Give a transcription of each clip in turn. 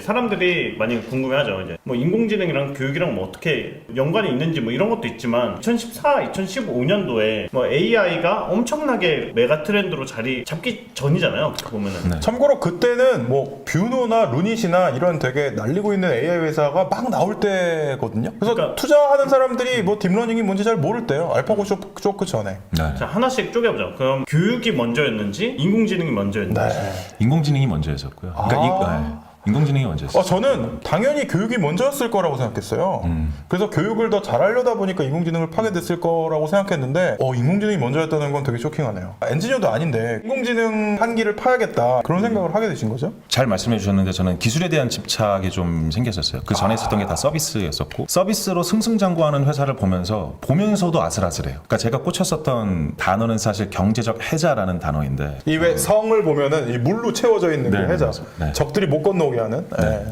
사람들이 많이 궁금해하죠. 이제 뭐 인공지능이랑 교육이랑 뭐 어떻게 연관이 있는지 뭐 이런 것도 있지만 2014, 2015년도에 뭐 AI가 엄청나게 메가 트렌드로 자리 잡기 전이잖아요. 어떻게 보면은. 네. 참고로 그때는 뭐 뷰노나 루닛이나 이런 되게 날리고 있는 AI 회사가 막 나올 때거든요. 그래서 그러니까 투자하는 사람들이 뭐 딥러닝이 뭔지 잘 모를 때요. 알파고 쇼크 전에. 네. 자, 하나씩 쪼개보자. 그럼 교육이 먼저였는지 인공지능이 먼저였는지. 네. 인공지능이 먼저였었고요. 그러니까 인공지능이 먼저였어요. 저는 당연히 교육이 먼저였을 거라고 생각했어요. 그래서 교육을 더 잘하려다 보니까 인공지능을 파게 됐을 거라고 생각했는데 인공지능이 먼저였다는 건 되게 쇼킹하네요. 엔지니어도 아닌데 인공지능 한기를 파야겠다 그런 생각을 하게 되신 거죠? 잘 말씀해 주셨는데 저는 기술에 대한 집착이 좀 생겼었어요. 그 전에 있었던 게 다 서비스였었고 서비스로 승승장구하는 회사를 보면서도 아슬아슬해요. 그러니까 제가 꽂혔었던 단어는 사실 경제적 해자라는 단어인데 이 왜 성을 보면은 이 물로 채워져 있는 네, 그 해자, 맞습니다. 네. 적들이 못 건너오게 하는. 네.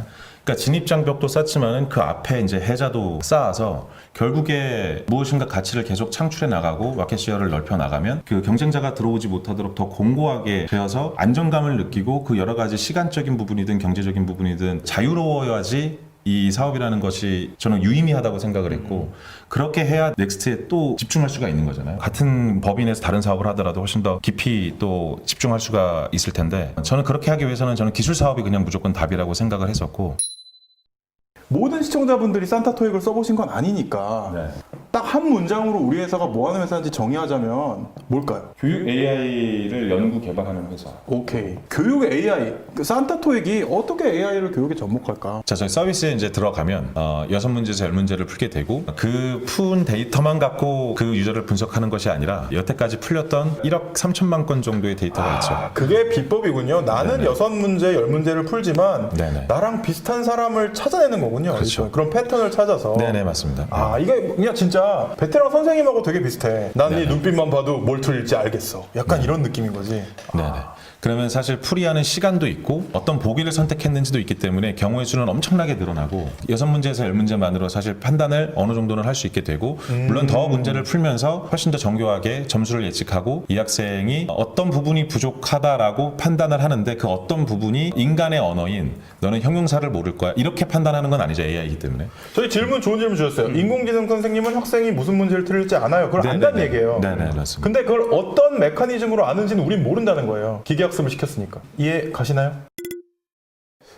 그러니까 진입장벽도 쌓지만은 그 앞에 이제 해자도 쌓아서 결국에 무엇인가 가치를 계속 창출해 나가고 마켓 시어를 넓혀 나가면 그 경쟁자가 들어오지 못하도록 더 공고하게 되어서 안정감을 느끼고 그 여러 가지 시간적인 부분이든 경제적인 부분이든 자유로워야지 이 사업이라는 것이 저는 유의미하다고 생각을 했고 그렇게 해야 넥스트에 또 집중할 수가 있는 거잖아요. 같은 법인에서 다른 사업을 하더라도 훨씬 더 깊이 또 집중할 수가 있을 텐데 저는 그렇게 하기 위해서는 저는 기술 사업이 그냥 무조건 답이라고 생각을 했었고 모든 시청자분들이 산타 토익을 써보신 건 아니니까 딱 한 문장으로 우리 회사가 뭐 하는 회사인지 정의하자면 뭘까요? 교육 AI를 연구 개발하는 회사. 오케이. 교육 AI. 그 산타 토익이 어떻게 AI를 교육에 접목할까? 자, 저희 서비스에 이제 들어가면 6문제에서 10문제를 풀게 되고 그 푼 데이터만 갖고 그 유저를 분석하는 것이 아니라 여태까지 풀렸던 1억 3천만 건 정도의 데이터가 있죠. 그게 비법이군요. 나는 네네. 6문제, 10문제를 풀지만 네네. 나랑 비슷한 사람을 찾아내는 거군요. 그렇죠. 그런 패턴을 찾아서. 네네, 맞습니다. 이게 그냥 진짜 베테랑 선생님하고 되게 비슷해. 난 이 네네. 눈빛만 봐도 뭘 틀릴지 알겠어. 약간 이런 느낌인 거지. 네네. 그러면 사실 풀이하는 시간도 있고 어떤 보기를 선택했는지도 있기 때문에 경우의 수는 엄청나게 늘어나고 6문제에서 10문제만으로 사실 판단을 어느 정도는 할 수 있게 되고 물론 더 문제를 풀면서 훨씬 더 정교하게 점수를 예측하고 이 학생이 어떤 부분이 부족하다라고 판단을 하는데 그 어떤 부분이 인간의 언어인 너는 형용사를 모를 거야 이렇게 판단하는 건 아니죠. AI이기 때문에. 저희 좋은 질문 주셨어요. 인공지능 선생님은 학생이 무슨 문제를 틀릴지 아나요? 그걸 안다는 얘기예요. 네네, 맞습니다. 근데 그걸 어떤 메커니즘으로 아는지는 우린 모른다는 거예요. 기계학습을 시켰으니까. 이해 가시나요?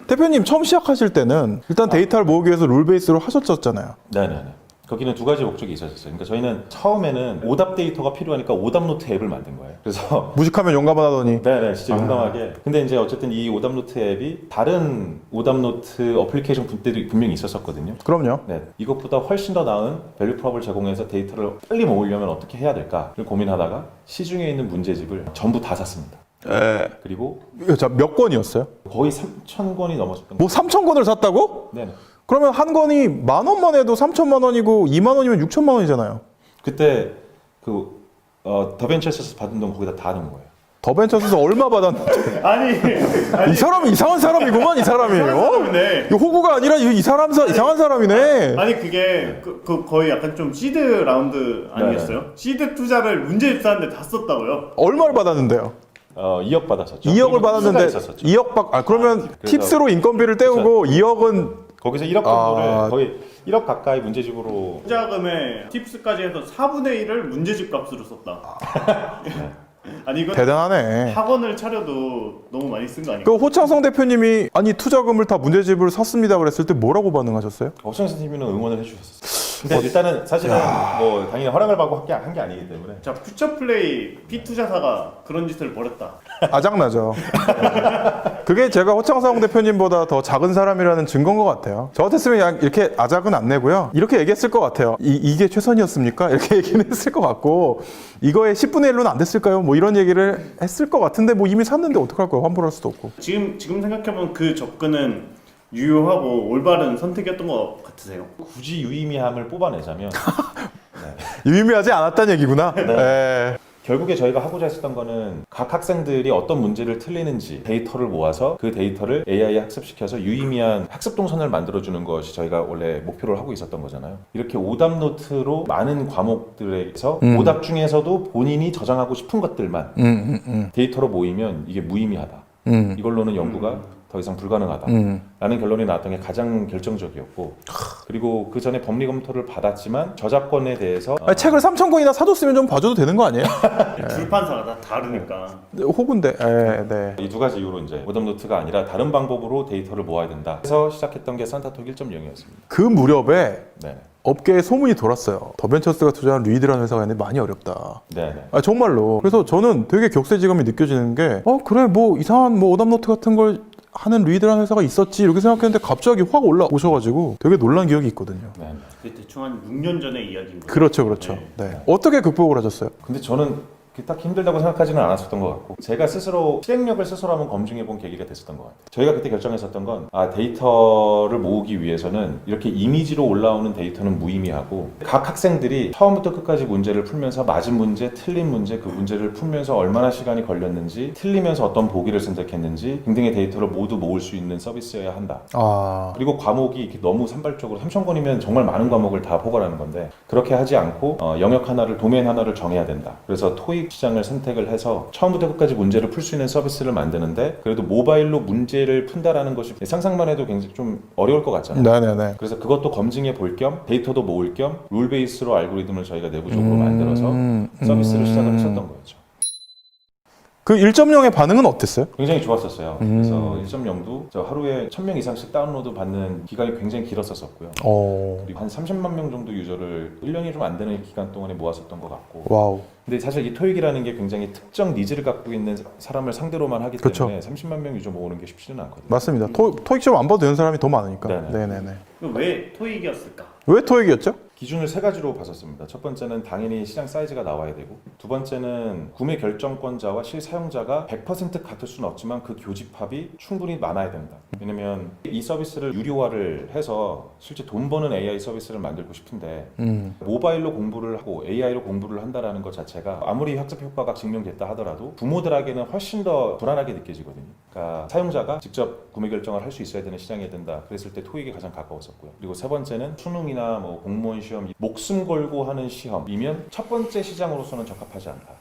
대표님 처음 시작하실 때는 일단 데이터를 모으기 위해서 룰 베이스로 하셨었잖아요. 네네네. 거기는 두 가지 목적이 있었어요. 그러니까 저희는 처음에는 오답 데이터가 필요하니까 오답 노트 앱을 만든 거예요. 그래서 무식하면 용감은 하더니. 네네, 진짜 용감하게. 근데 이제 어쨌든 이 오답 노트 앱이 다른 오답 노트 어플리케이션 분들이 분명히 있었었거든요. 그럼요. 네, 이것보다 훨씬 더 나은 밸류 프롭을 제공해서 데이터를 빨리 모으려면 어떻게 해야 될까를 고민하다가 시중에 있는 문제집을 전부 다 샀습니다. 예. 그리고 자, 몇 권이었어요? 거의 3,000권이 넘었었던 뭐 3,000권을 샀다고? 네네. 그러면 한 권이 10,000원만 해도 3,000만 원이고 2만 원이면 6천만 원이잖아요. 그때 그 더벤처스에서 받은 돈 거기다 다 넣은 거예요. 더벤처스에서 얼마 받았는데? 아니 이 사람은 이상한 사람이구만, 이 사람이. 사람이네. 이 호구가 아니라 이 사람 이상한 사람이네. 아니 그게 그 거의 약간 좀 시드 라운드 아니겠어요? 시드 투자를 문제집 사는데 다 썼다고요? 얼마를 받았는데요? 2억 받았었죠. 2억을 받았는데 있었었죠. 2억 그러면 그래서- 팁스로 인건비를 떼우고 2억은 거기서 1억 정도를 거의 1억 가까이 문제집으로 투자금의 팁스까지 해서 4분의 1을 문제집 값으로 썼다. 아니 이건 대단하네. 학원을 차려도 너무 많이 쓴 거 아닌가? 그 호창성 대표님이 아니 투자금을 다 문제집을 샀습니다 그랬을 때 뭐라고 반응하셨어요? 박정희 선생님은 응원을 해주셨었어요. 근데 일단은 사실은 뭐 당연히 허락을 받고 한 게 아니기 때문에 자 퓨처플레이 B투자사가 그런 짓을 벌였다. 아작나죠. 그게 제가 호창성 대표님보다 더 작은 사람이라는 증거인 것 같아요. 저 같았으면 그냥 이렇게 아작은 안 내고요. 이렇게 얘기했을 것 같아요. 이게 최선이었습니까? 이렇게 얘기는 했을 것 같고 이거의 10분의 1로는 안 됐을까요? 뭐 이런 얘기를 했을 것 같은데 뭐 이미 샀는데 어떡할 거예요? 환불할 수도 없고. 지금 생각해보면 그 접근은 유효하고 올바른 선택이었던 것 같으세요? 굳이 유의미함을 뽑아내자면 유의미하지 않았다는 얘기구나. 네. 결국에 저희가 하고자 했었던 거는 각 학생들이 어떤 문제를 틀리는지 데이터를 모아서 그 데이터를 AI에 학습시켜서 유의미한 학습 동선을 만들어주는 것이 저희가 원래 목표를 하고 있었던 거잖아요. 이렇게 오답 노트로 많은 과목들에서 오답 중에서도 본인이 저장하고 싶은 것들만 데이터로 모이면 이게 무의미하다. 이걸로는 연구가 더 이상 불가능하다라는 결론이 나왔던 게 가장 결정적이었고 그리고 그 전에 법리 검토를 받았지만 저작권에 대해서 아니, 책을 3,000권이나 사줬으면 좀 봐줘도 되는 거 아니에요? 출판사가 다 다르니까. 혹은데, 네. 이 두 가지 이유로 이제 오답노트가 아니라 다른 방법으로 데이터를 모아야 된다. 그래서 시작했던 게 산타톡 1.0이었습니다. 그 무렵에 네, 업계에 소문이 돌았어요. 더벤처스가 투자한 루이드라는 회사가 있는데 많이 어렵다. 네, 네. 아, 정말로. 그래서 저는 되게 격세지감이 느껴지는 게, 그래, 뭐 이상한 뭐 오답노트 같은 걸 하는 루이드라는 회사가 있었지 이렇게 생각했는데 갑자기 확 올라오셔가지고 되게 놀란 기억이 있거든요. 네. 그게 대충 한 6년 전의 이야기인 거죠. 그렇죠. 네. 어떻게 극복을 하셨어요? 근데 저는 딱히 힘들다고 생각하지는 않았었던 것 같고 제가 스스로 실행력을 스스로 한번 검증해본 계기가 됐었던 것 같아요. 저희가 그때 결정했었던 건 데이터를 모으기 위해서는 이렇게 이미지로 올라오는 데이터는 무의미하고 각 학생들이 처음부터 끝까지 문제를 풀면서 맞은 문제, 틀린 문제, 그 문제를 풀면서 얼마나 시간이 걸렸는지 틀리면서 어떤 보기를 선택했는지 등등의 데이터를 모두 모을 수 있는 서비스여야 한다. 그리고 과목이 이렇게 너무 산발적으로 3,000권이면 정말 많은 과목을 다 포괄하는 건데 그렇게 하지 않고 영역 하나를 도메인 하나를 정해야 된다. 그래서 토익 시장을 선택을 해서 처음부터 끝까지 문제를 풀 수 있는 서비스를 만드는데 그래도 모바일로 문제를 푼다라는 것이 상상만 해도 굉장히 좀 어려울 것 같잖아요. 네네네. 그래서 그것도 검증해 볼 겸 데이터도 모을 겸 룰 베이스로 알고리즘을 저희가 내부적으로 만들어서 서비스를 시작을 했었던 거였죠. 그 1.0의 반응은 어땠어요? 굉장히 좋았었어요. 그래서 1.0도 저 하루에 1,000명 이상씩 다운로드 받는 기간이 굉장히 길었었고요. 그리고 한 30만 명 정도 유저를 1년이 좀 안 되는 기간 동안에 모았었던 것 같고. 와우. 근데 사실 이 토익이라는 게 굉장히 특정 니즈를 갖고 있는 사람을 상대로만 하기 때문에 30만 명 유저 모으는 게 쉽지는 않거든요. 맞습니다. 토익 시험 안 봐도 되는 사람이 더 많으니까. 네네. 네네네. 왜 토익이었을까? 왜 토익이었죠? 기준을 세 가지로 봤었습니다. 첫 번째는 당연히 시장 사이즈가 나와야 되고, 두 번째는 구매 결정권자와 실사용자가 100% 같을 수는 없지만 그 교집합이 충분히 많아야 된다. 왜냐면 이 서비스를 유료화를 해서 실제 돈 버는 AI 서비스를 만들고 싶은데 모바일로 공부를 하고 AI로 공부를 한다는 것 자체가 아무리 학습 효과가 증명됐다 하더라도 부모들에게는 훨씬 더 불안하게 느껴지거든요. 그러니까 사용자가 직접 구매 결정을 할 수 있어야 되는 시장이 된다. 그랬을 때 토익이 가장 가까웠었고요. 그리고 세 번째는 수능이나 뭐 공무원 시험, 목숨 걸고 하는 시험이면 첫 번째 시장으로서는 적합하지 않다.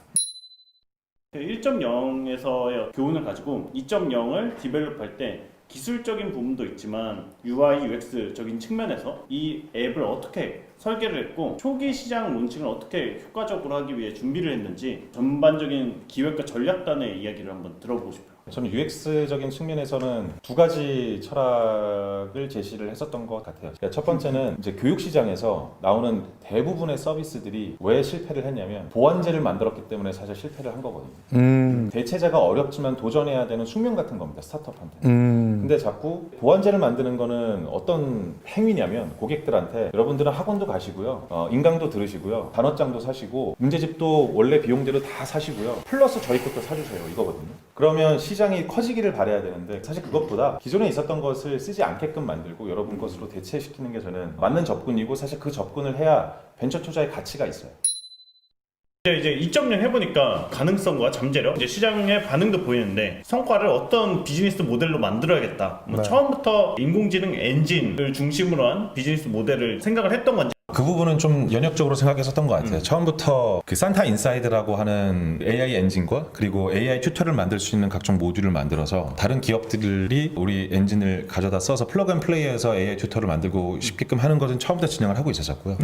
1.0에서의 교훈을 가지고 2.0을 디벨롭할 때 기술적인 부분도 있지만 UI, UX적인 측면에서 이 앱을 어떻게 설계를 했고 초기 시장 론칭을 어떻게 효과적으로 하기 위해 준비를 했는지 전반적인 기획과 전략단의 이야기를 한번 들어보고 싶어요. 저는 UX적인 측면에서는 두 가지 철학을 제시를 했었던 것 같아요. 그러니까 첫 번째는 이제 교육 시장에서 나오는 대부분의 서비스들이 왜 실패를 했냐면 보완제를 만들었기 때문에 사실 실패를 한 거거든요. 대체제가 어렵지만 도전해야 되는 숙명 같은 겁니다. 스타트업한테는. 근데 자꾸 보완제를 만드는 거는 어떤 행위냐면 고객들한테 여러분들은 학원도 가시고요, 인강도 들으시고요, 단어장도 사시고 문제집도 원래 비용대로 다 사시고요, 플러스 저희 것도 사주세요 이거거든요. 그러면 시장이 커지기를 바라야 되는데 사실 그것보다 기존에 있었던 것을 쓰지 않게끔 만들고 여러분 것으로 대체시키는 게 저는 맞는 접근이고 사실 그 접근을 해야 벤처 투자의 가치가 있어요. 이제 2.0 해보니까 가능성과 잠재력, 이제 시장의 반응도 보이는데 성과를 어떤 비즈니스 모델로 만들어야겠다. 뭐 처음부터 인공지능 엔진을 중심으로 한 비즈니스 모델을 생각을 했던 건지. 그 부분은 좀 연역적으로 생각했었던 것 같아요. 처음부터 그 산타 인사이드라고 하는 AI 엔진과 그리고 AI 튜터를 만들 수 있는 각종 모듈을 만들어서 다른 기업들이 우리 엔진을 가져다 써서 플러그 앤 플레이해서 AI 튜터를 만들고 싶게끔 하는 것은 처음부터 진행을 하고 있었고요.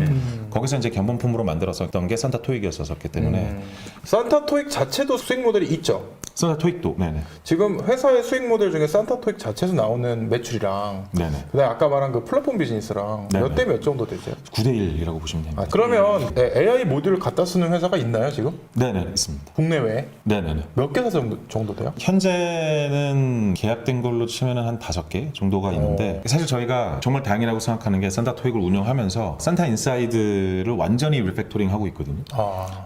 거기서 이제 견본품으로 만들었었던 게 산타 토익이었었기 때문에 산타 토익 자체도 수익 모델이 있죠. 산타 토익도 네네. 지금 회사의 수익 모델 중에 산타 토익 자체에서 나오는 매출이랑 네네. 그다음에 아까 말한 그 플랫폼 비즈니스랑 네네. 몇 대 몇 정도 되세요? 9대1이라고 보시면 됩니다. 그러면 AI 모듈을 갖다 쓰는 회사가 있나요 지금? 네네 있습니다. 국내외에? 네네네. 몇 개사 정도 돼요? 현재는 계약된 걸로 치면은 한 5개 정도가 있는데 사실 저희가 정말 다행이라고 생각하는 게 산타 토익을 운영하면서 산타 인사이드를 완전히 리팩토링 하고 있거든요.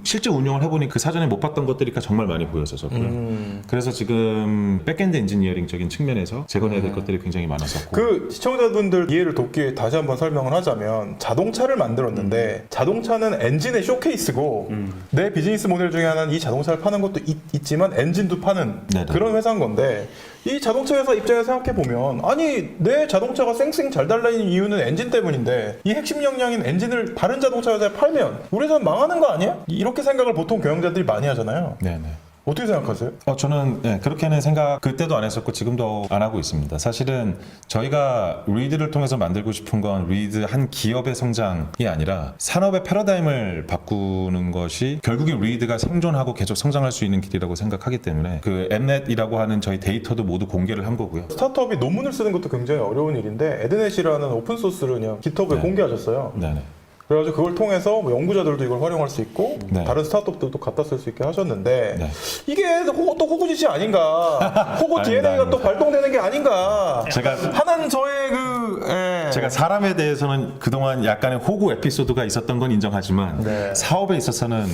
실제 운영을 해보니 그 사전에 못 봤던 것들이 정말 많이 보였었고요. 그래서 지금 백엔드 엔지니어링적인 측면에서 재건해야 될 것들이 굉장히 많았었고 그 시청자분들 이해를 돕기 위해 다시 한번 설명을 하자면 자동차를 만들었는데 자동차는 엔진의 쇼케이스고 내 비즈니스 모델 중에 하나는 이 자동차를 파는 것도 있지만 엔진도 파는 네네. 그런 회사인 건데 이 자동차 회사 입장에서 생각해보면 아니 내 자동차가 쌩쌩 잘 달리는 이유는 엔진 때문인데 이 핵심 역량인 엔진을 다른 자동차 회사에 팔면 우리 회사는 망하는 거 아니야? 이렇게 생각을 보통 경영자들이 많이 하잖아요. 네네. 어떻게 생각하세요? 저는 그렇게는 생각 그때도 안 했었고 지금도 안 하고 있습니다. 사실은 저희가 리드를 통해서 만들고 싶은 건 리드 한 기업의 성장이 아니라 산업의 패러다임을 바꾸는 것이 결국에 리드가 생존하고 계속 성장할 수 있는 길이라고 생각하기 때문에 그 엠넷이라고 하는 저희 데이터도 모두 공개를 한 거고요. 스타트업이 논문을 쓰는 것도 굉장히 어려운 일인데 에드넷이라는 오픈소스를 그냥 깃허브에 네. 공개하셨어요. 네네. 그래가지고 그걸 통해서 뭐 연구자들도 이걸 활용할 수 있고 네. 다른 스타트업들도 갖다 쓸 수 있게 하셨는데 네. 이게 또 호구짓이 아닌가 호구 DNA가 아닙니다. 또 발동되는 게 아닌가 제가 하는 저의 제가 사람에 대해서는 그동안 약간의 호구 에피소드가 있었던 건 인정하지만 네. 사업에 있어서는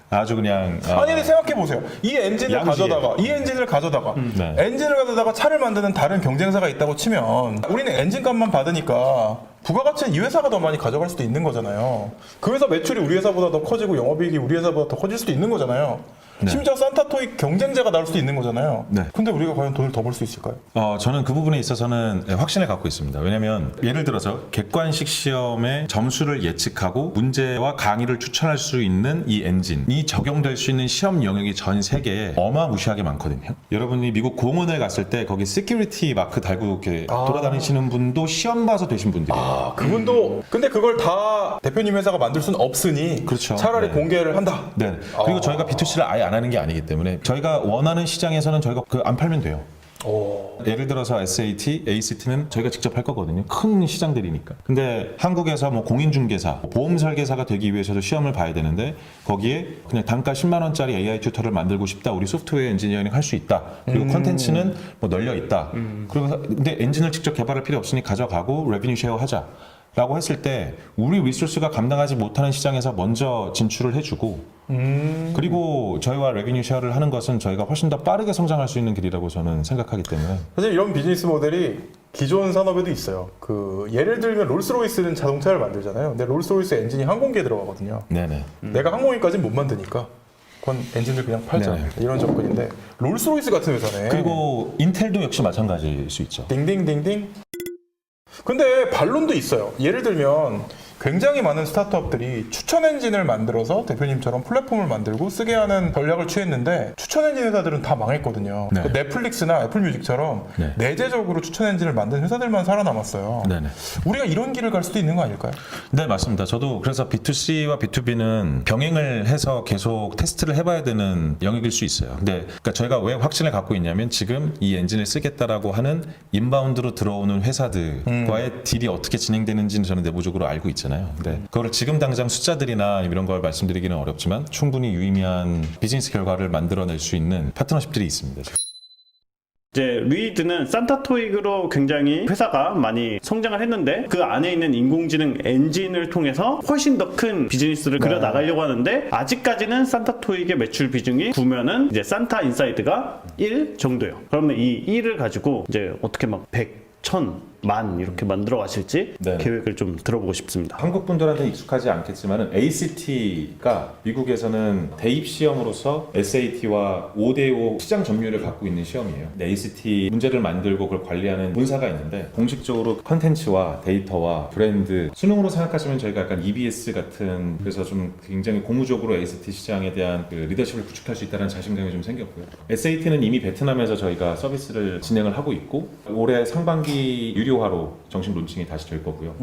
아주 그냥 아니 생각해보세요. 이 엔진을 양지에. 가져다가 네. 엔진을 가져다가 차를 만드는 다른 경쟁사가 있다고 치면 우리는 엔진값만 받으니까 부가가치는 이 회사가 더 많이 가져갈 수도 있는 거잖아요. 그 회사 매출이 우리 회사보다 더 커지고 영업이익이 우리 회사보다 더 커질 수도 있는 거잖아요. 네. 심지어 산타토익 경쟁자가 나올 수도 있는 거잖아요. 네. 근데 우리가 과연 돈을 더 벌 수 있을까요? 저는 그 부분에 있어서는 확신을 갖고 있습니다. 왜냐하면 예를 들어서 객관식 시험의 점수를 예측하고 문제와 강의를 추천할 수 있는 이 엔진이 적용될 수 있는 시험 영역이 전 세계에 어마무시하게 많거든요. 여러분이 미국 공원을 갔을 때 거기 시큐리티 마크 달고 이렇게 돌아다니시는 분도 시험 봐서 되신 분들이에요. 그분도 근데 그걸 다 대표님 회사가 만들 수는 없으니 그렇죠. 차라리 네. 공개를 한다. 네. 그리고 저희가 B2C를 아예 안 하는 게 아니기 때문에 저희가 원하는 시장에서는 저희가 안 팔면 돼요. 예를 들어서 SAT, ACT는 저희가 직접 할 거거든요. 큰 시장들이니까. 근데 한국에서 뭐 공인중개사, 보험 설계사가 되기 위해서도 시험을 봐야 되는데 거기에 그냥 단가 10만 원짜리 AI 튜터를 만들고 싶다. 우리 소프트웨어 엔지니어링 할 수 있다. 그리고 컨텐츠는 뭐 널려 있다. 그리고 근데 엔진을 직접 개발할 필요 없으니 가져가고 레비뉴 쉐어 하자. 라고 했을 때 우리 리소스가 감당하지 못하는 시장에서 먼저 진출을 해주고 그리고 저희와 레비뉴 쉐어를 하는 것은 저희가 훨씬 더 빠르게 성장할 수 있는 길이라고 저는 생각하기 때문에 사실 이런 비즈니스 모델이 기존 산업에도 있어요. 예를 들면 롤스로이스는 자동차를 만들잖아요. 근데 롤스로이스 엔진이 항공기에 들어가거든요. 네네. 내가 항공기까지는 못 만드니까 그건 엔진을 그냥 팔자. 네. 이런 접근인데 롤스로이스 같은 회사네. 그리고 인텔도 역시 마찬가지일 수 있죠. 딩딩딩딩. 근데 반론도 있어요. 예를 들면 굉장히 많은 스타트업들이 추천 엔진을 만들어서 대표님처럼 플랫폼을 만들고 쓰게 하는 전략을 취했는데 추천 엔진 회사들은 다 망했거든요. 네. 그 넷플릭스나 애플뮤직처럼 네. 내재적으로 추천 엔진을 만든 회사들만 살아남았어요. 네네. 우리가 이런 길을 갈 수도 있는 거 아닐까요? 네, 맞습니다. 저도 그래서 B2C와 B2B는 병행을 해서 계속 테스트를 해봐야 되는 영역일 수 있어요. 근데 그러니까 저희가 왜 확신을 갖고 있냐면 지금 이 엔진을 쓰겠다라고 하는 인바운드로 들어오는 회사들과의 딜이 어떻게 진행되는지는 저는 내부적으로 알고 있잖아요. 근데 그걸 지금 당장 숫자들이나 이런 걸 말씀드리기는 어렵지만 충분히 유의미한 비즈니스 결과를 만들어낼 수 있는 파트너십들이 있습니다. 이제 리드는 산타토익으로 굉장히 회사가 많이 성장을 했는데 그 안에 있는 인공지능 엔진을 통해서 훨씬 더 큰 비즈니스를 그려 나가려고 하는데 아직까지는 산타토익의 매출 비중이 9면은 이제 산타 인사이드가 1 정도예요. 그러면 이 1을 가지고 이제 어떻게 막 100, 1000, 만 이렇게 만들어 가실지 네. 계획을 좀 들어보고 싶습니다. 한국 분들한테 익숙하지 않겠지만 ACT가 미국에서는 대입 시험으로서 SAT와 5대5 시장 점유율을 갖고 있는 시험이에요. 근데 ACT 문제를 만들고 그걸 관리하는 본사가 있는데 공식적으로 컨텐츠와 데이터와 브랜드 수능으로 생각하시면 저희가 약간 EBS 같은 그래서 좀 굉장히 고무적으로 ACT 시장에 대한 그 리더십을 구축할 수 있다는 자신감이 좀 생겼고요. SAT는 이미 베트남에서 저희가 서비스를 진행을 하고 있고 올해 상반기 유료화로 정식 론칭이 다시 될 거고요.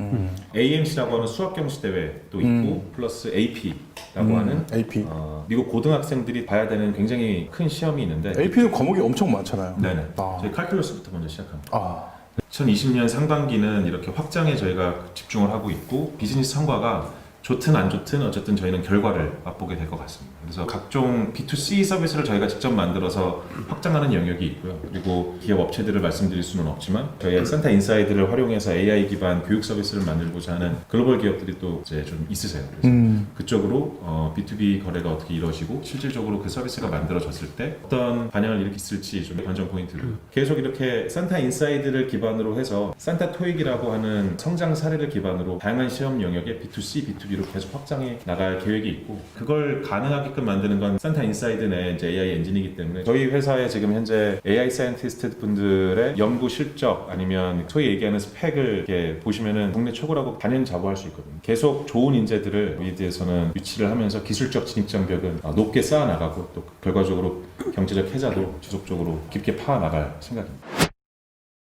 AMC라고 하는 수학 경시 대회도 있고 플러스 AP라고 하는 AP. 미국 고등학생들이 봐야 되는 굉장히 큰 시험이 있는데 AP는 과목이 엄청 많잖아요. 네네. 아. 저희 칼큘러스부터 먼저 시작합니다. 아, 2020년 상반기는 이렇게 확장에 저희가 집중을 하고 있고 비즈니스 성과가 좋든 안 좋든 어쨌든 저희는 결과를 맛보게 될 것 같습니다. 그래서 각종 B2C 서비스를 저희가 직접 만들어서 확장하는 영역이 있고요. 그리고 기업 업체들을 말씀드릴 수는 없지만 저희의 센터 인사이드를 활용해서 AI 기반 교육 서비스를 만들고자 하는 글로벌 기업들이 또 이제 좀 있으세요. 그래서 그쪽으로 B2B 거래가 어떻게 이루어지고 실질적으로 그 서비스가 만들어졌을 때 어떤 반영을 일으켰을지 좀 관전 포인트로 계속 이렇게 산타 인사이드를 기반으로 해서 산타 토익이라고 하는 성장 사례를 기반으로 다양한 시험 영역에 B2C, B2B로 계속 확장해 나갈 계획이 있고 그걸 가능하게끔 만드는 건 산타 인사이드 내 이제 AI 엔진이기 때문에 저희 회사에 지금 현재 AI 사이언티스트 분들의 연구 실적 아니면 소위 얘기하는 스펙을 이렇게 보시면은 국내 최고라고 단연 자부할 수 있거든요. 계속 좋은 인재들을 위드에서는 유치를 하면서 기술적 진입 장벽은 높게 쌓아 나가고 또 결과적으로 경제적 해자도 지속적으로 깊게 파나갈 생각입니다.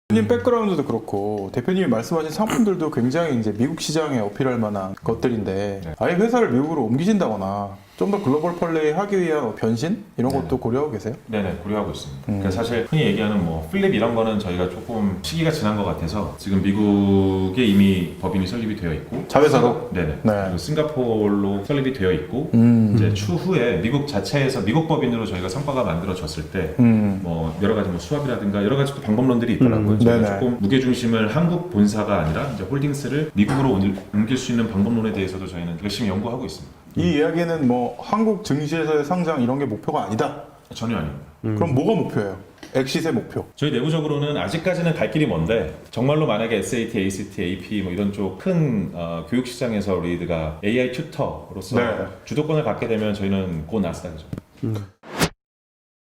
대표님 백그라운드도 그렇고 대표님이 말씀하신 상품들도 굉장히 이제 미국 시장에 어필할 만한 것들인데 네. 아예 회사를 미국으로 옮기신다거나 좀 더 글로벌 플레이 하기 위한 변신 이런 것도 고려하고 계세요? 네네, 고려하고 있습니다. 그러니까 사실 흔히 얘기하는 뭐 플립 이런 거는 저희가 조금 시기가 지난 것 같아서 지금 미국에 이미 법인이 설립이 되어 있고 자회사로? 네네. 네. 그리고 싱가포르로 설립이 되어 있고 이제 추후에 미국 자체에서 미국 법인으로 저희가 성과가 만들어졌을 때 뭐 여러 가지 뭐 수합이라든가 여러 가지 또 방법론들이 있더라고요. 저희가 네네. 조금 무게 중심을 한국 본사가 아니라 이제 홀딩스를 미국으로 옮길 수 있는 방법론에 대해서도 저희는 열심히 연구하고 있습니다. 이 이야기는 뭐 한국 증시에서의 상장 이런 게 목표가 아니다. 전혀 아닙니다. 그럼 뭐가 목표예요? 엑시스의 목표. 저희 내부적으로는 아직까지는 갈 길이 먼데 정말로 만약에 SAT, ACT, AP 뭐 이런 쪽 큰 교육 시장에서 우리가 AI 튜터로서 네. 주도권을 갖게 되면 저희는 곧 나스닥이죠.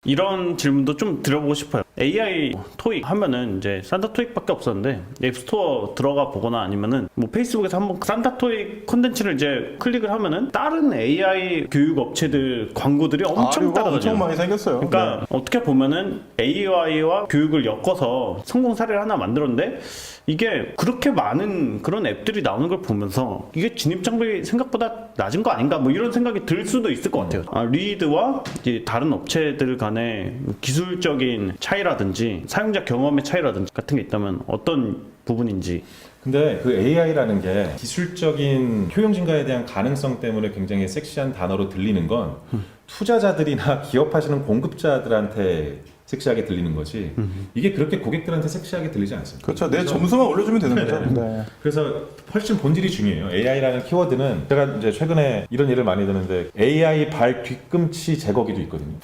이런 질문도 좀 드려보고 싶어요. AI 토익 하면은 이제 산타 토익밖에 없었는데 앱스토어 들어가 보거나 아니면은 뭐 페이스북에서 한번 산타 토익 콘텐츠를 이제 클릭을 하면은 다른 AI 교육 업체들 광고들이 엄청 아류가 따라다녀요. 엄청 많이 생겼어요. 그러니까 어떻게 보면은 AI와 교육을 엮어서 성공 사례를 하나 만들었는데 이게 그렇게 많은 그런 앱들이 나오는 걸 보면서 이게 진입장벽이 생각보다 낮은 거 아닌가 뭐 이런 생각이 들 수도 있을 것 같아요. 리드와 이제 다른 업체들 간의 기술적인 차이라든지 사용자 경험의 차이라든지 같은 게 있다면 어떤 부분인지. 근데 그 AI라는 게 기술적인 효용 증가에 대한 가능성 때문에 굉장히 섹시한 단어로 들리는 건 투자자들이나 기업하시는 공급자들한테 섹시하게 들리는 거지 이게 그렇게 고객들한테 섹시하게 들리지 않습니다. 그렇죠. 내 점수만 올려주면 되는 거죠. 네네. 네. 그래서 훨씬 본질이 중요해요. AI라는 키워드는 제가 이제 최근에 이런 일을 많이 듣는데 AI 발 뒤꿈치 제거기도 있거든요.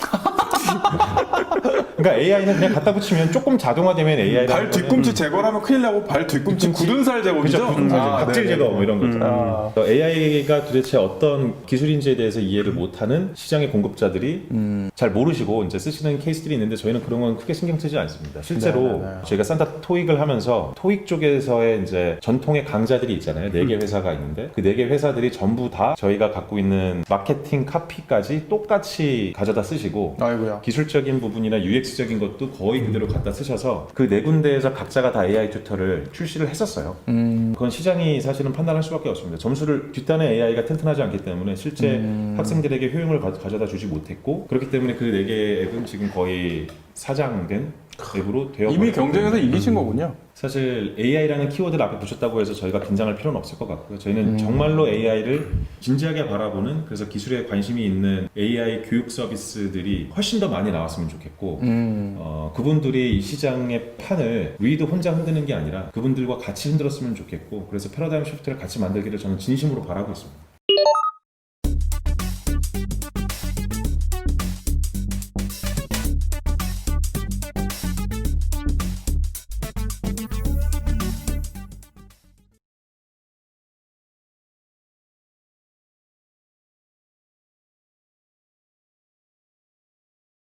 그러니까 AI는 그냥 갖다 붙이면 조금 자동화되면 AI라는 발 뒤꿈치 제거하면 큰일 나고 발 뒤꿈치 굳은 살 제거죠. 그죠? 굳은 살 제거, 각질 네네. 제거 뭐 이런 거죠. 아. AI가 도대체 어떤 기술인지에 대해서 이해를 못하는 시장의 공급자들이 잘 모르시고 이제 쓰시는 케이스들이 있는데 저희는 그런 건 크게 신경 쓰지 않습니다. 실제로 네네네. 저희가 산타 토익을 하면서 토익 쪽에서의 이제 전통의 강자들이 있잖아요. 4개 회사가 있는데 그 4개 회사들이 전부 다 저희가 갖고 있는 마케팅 카피까지 똑같이 가져다 쓰시고 아이고야. 기술적인 부분이나 UX적인 것도 거의 그대로 갖다 쓰셔서 그 4군데에서 각자가 다 AI 튜터를 출시를 했었어요. 그건 시장이 사실은 판단할 수밖에 없습니다. 점수를 뒷단에 AI가 튼튼하지 않기 때문에 실제 학생들에게 효용을 가져다 주지 못했고 그렇기 때문에 그 4개의 앱은 지금 거의 사장된 앱으로 되어 이미 경쟁에서 이기신 거군요. 사실 AI라는 키워드를 앞에 붙였다고 해서 저희가 긴장할 필요는 없을 것 같고요. 저희는 정말로 AI를 진지하게 바라보는 그래서 기술에 관심이 있는 AI 교육 서비스들이 훨씬 더 많이 나왔으면 좋겠고 그분들이 이 시장의 판을 리드 혼자 흔드는 게 아니라 그분들과 같이 흔들었으면 좋겠고 그래서 패러다임 시프트를 같이 만들기를 저는 진심으로 바라고 있습니다.